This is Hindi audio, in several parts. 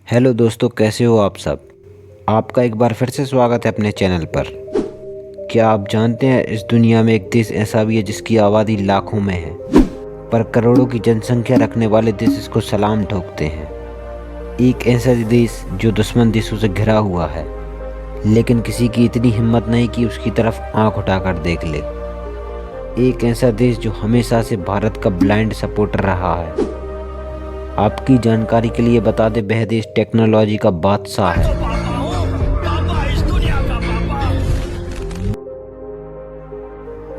हेलो दोस्तों, कैसे हो आप सब। आपका एक बार फिर से स्वागत है अपने चैनल पर। क्या आप जानते हैं इस दुनिया में एक देश ऐसा भी है जिसकी आबादी लाखों में है, पर करोड़ों की जनसंख्या रखने वाले देश इसको सलाम ठोकते हैं। एक ऐसा देश जो दुश्मन देशों से घिरा हुआ है, लेकिन किसी की इतनी हिम्मत नहीं कि उसकी तरफ आंख उठाकर देख ले। एक ऐसा देश जो हमेशा से भारत का ब्लाइंड सपोर्टर रहा है। आपकी जानकारी के लिए बता दें, वह देश टेक्नोलॉजी का बादशाह है।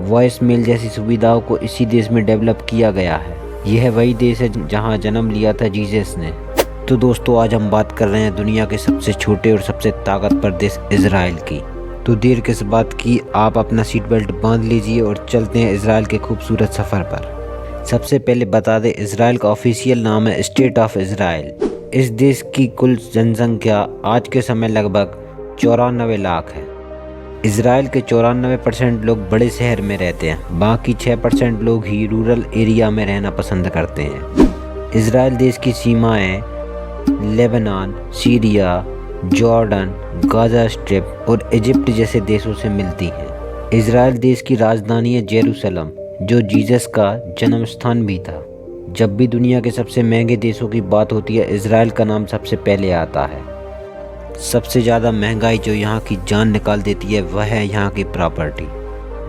वॉइस मेल जैसी सुविधाओं को इसी देश में डेवलप किया गया है। यह वही देश है जहां जन्म लिया था जीसस ने। तो दोस्तों, आज हम बात कर रहे हैं दुनिया के सबसे छोटे और सबसे ताकतवर देश इजराइल की। तो देर किस बात की, आप अपना सीट बेल्ट बांध लीजिए और चलते हैं इजराइल के खूबसूरत सफ़र पर। सबसे पहले बता दें, इजराइल का ऑफिशियल नाम है स्टेट ऑफ इजराइल। इस देश की कुल जनसंख्या आज के समय लगभग 94 लाख है। इजराइल के 94% लोग बड़े शहर में रहते हैं, बाकी 6% लोग ही रूरल एरिया में रहना पसंद करते हैं। इजराइल देश की सीमाएं Lebanon, Syria, Jordan, Gaza strip और इजिप्ट जैसे देशों से मिलती हैं। इजराइल देश की राजधानी है जेरूसलम, जो जीसस का जन्म स्थान भी था। जब भी दुनिया के सबसे महंगे देशों की बात होती है, इजराइल का नाम सबसे पहले आता है। सबसे ज़्यादा महंगाई जो यहाँ की जान निकाल देती है वह है यहाँ की प्रॉपर्टी।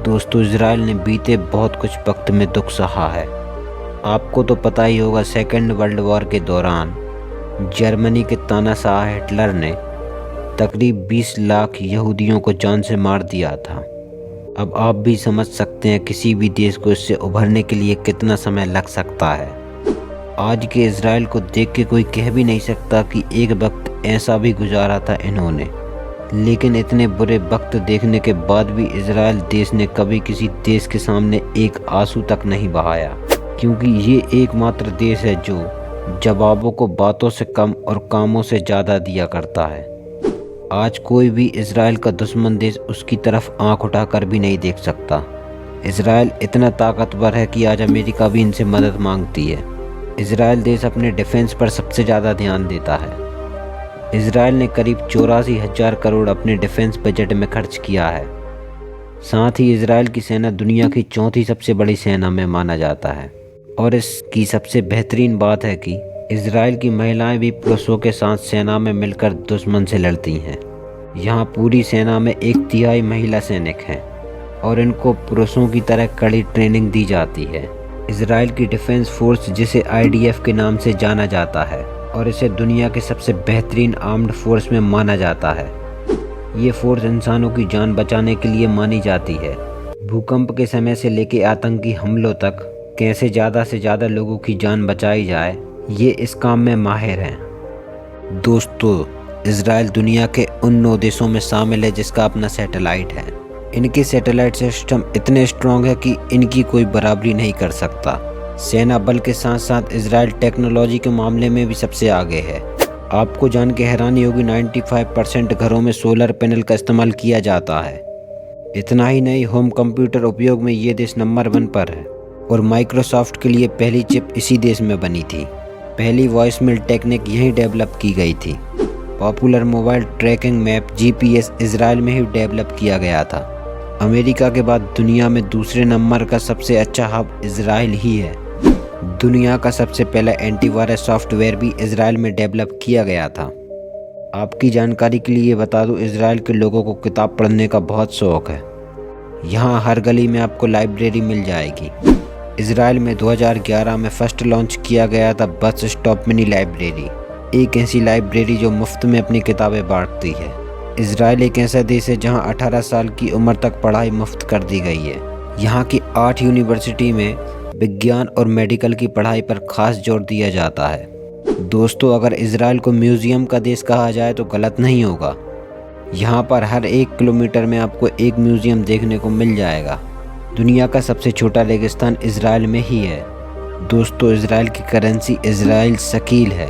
दोस्तों, इजराइल ने बीते बहुत कुछ वक्त में दुख सहा है। आपको तो पता ही होगा, सेकेंड वर्ल्ड वॉर के दौरान जर्मनी के तानाशाह हिटलर ने तकरीब 20 लाख यहूदियों को जान से मार दिया था। अब आप भी समझ सकते हैं किसी भी देश को इससे उभरने के लिए कितना समय लग सकता है। आज के इजराइल को देख के कोई कह भी नहीं सकता कि एक वक्त ऐसा भी गुजारा था इन्होंने। लेकिन इतने बुरे वक्त देखने के बाद भी इजराइल देश ने कभी किसी देश के सामने एक आंसू तक नहीं बहाया, क्योंकि ये एकमात्र देश है जो जवाबों को बातों से कम और कामों से ज़्यादा दिया करता है। आज कोई भी इजराइल का दुश्मन देश उसकी तरफ आंख उठाकर भी नहीं देख सकता। इजराइल इतना ताकतवर है कि आज अमेरिका भी इनसे मदद मांगती है। इजराइल देश अपने डिफेंस पर सबसे ज़्यादा ध्यान देता है। इजराइल ने करीब 84,000 करोड़ अपने डिफेंस बजट में खर्च किया है। साथ ही इजराइल की सेना दुनिया की चौथी सबसे बड़ी सेना में माना जाता है। और इसकी सबसे बेहतरीन बात है कि इजराइल की महिलाएं भी पुरुषों के साथ सेना में मिलकर दुश्मन से लड़ती हैं। यहाँ पूरी सेना में 1/3 महिला सैनिक हैं और इनको पुरुषों की तरह कड़ी ट्रेनिंग दी जाती है। इजराइल की डिफेंस फोर्स, जिसे IDF के नाम से जाना जाता है, और इसे दुनिया के सबसे बेहतरीन आर्म्ड फोर्स में माना जाता है। ये फोर्स इंसानों की जान बचाने के लिए मानी जाती है। भूकंप के समय से लेकर आतंकी हमलों तक कैसे ज़्यादा से ज़्यादा लोगों की जान बचाई जाए, ये इस काम में माहिर हैं। दोस्तों, इजराइल दुनिया के उन 9 देशों में शामिल है जिसका अपना सैटेलाइट है। इनके सैटेलाइट सिस्टम इतने स्ट्रॉन्ग है कि इनकी कोई बराबरी नहीं कर सकता। सेना बल के साथ साथ इजराइल टेक्नोलॉजी के मामले में भी सबसे आगे है। आपको जान के हैरानी होगी, 95% घरों में सोलर पैनल का इस्तेमाल किया जाता है। इतना ही नहीं, होम कंप्यूटर उपयोग में ये देश नंबर 1 पर है। और माइक्रोसॉफ्ट के लिए पहली चिप इसी देश में बनी थी। पहली वॉइस मेल टेक्निक यहीं डेवलप की गई थी। Popular mobile trekking map GPS Israel में ही डेवलप किया गया था। अमेरिका के बाद दुनिया में दूसरे नंबर का सबसे अच्छा हब इजराइल ही है। दुनिया का सबसे पहला एंटीवायरस सॉफ्टवेयर भी इजराइल में डेवलप किया गया था। आपकी जानकारी के लिए बता दूं, इजराइल के लोगों को किताब पढ़ने का बहुत शौक़ है। यहाँ हर गली में आपको लाइब्रेरी मिल जाएगी। इजराइल में 2011 में फर्स्ट लॉन्च किया गया था बस स्टॉप मिनी लाइब्रेरी, एक ऐसी लाइब्रेरी जो मुफ्त में अपनी किताबें बांटती है। इजराइल एक ऐसा देश है जहां 18 साल की उम्र तक पढ़ाई मुफ्त कर दी गई है। यहाँ की 8 यूनिवर्सिटी में विज्ञान और मेडिकल की पढ़ाई पर खास जोर दिया जाता है। दोस्तों, अगर इजराइल को म्यूज़ियम का देश कहा जाए तो गलत नहीं होगा। यहाँ पर हर 1 किलोमीटर में आपको एक म्यूज़ियम देखने को मिल जाएगा। दुनिया का सबसे छोटा रेगिस्तान इजराइल में ही है। दोस्तों, इजराइल की करेंसी इजराइल शकील है,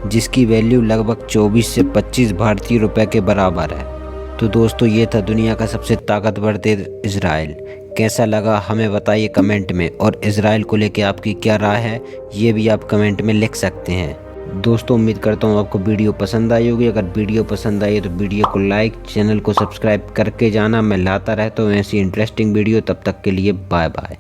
जिसकी वैल्यू लगभग 24 से 25 भारतीय रुपए के बराबर है। तो दोस्तों, ये था दुनिया का सबसे ताकतवर देश इजराइल। कैसा लगा हमें बताइए कमेंट में, और इजराइल को लेकर आपकी क्या राय है ये भी आप कमेंट में लिख सकते हैं। दोस्तों उम्मीद करता हूँ आपको वीडियो पसंद आई होगी। अगर वीडियो पसंद आई है तो वीडियो को लाइक, चैनल को सब्सक्राइब करके जाना। मैं लाता रहता हूँ ऐसी इंटरेस्टिंग वीडियो। तब तक के लिए बाय बाय।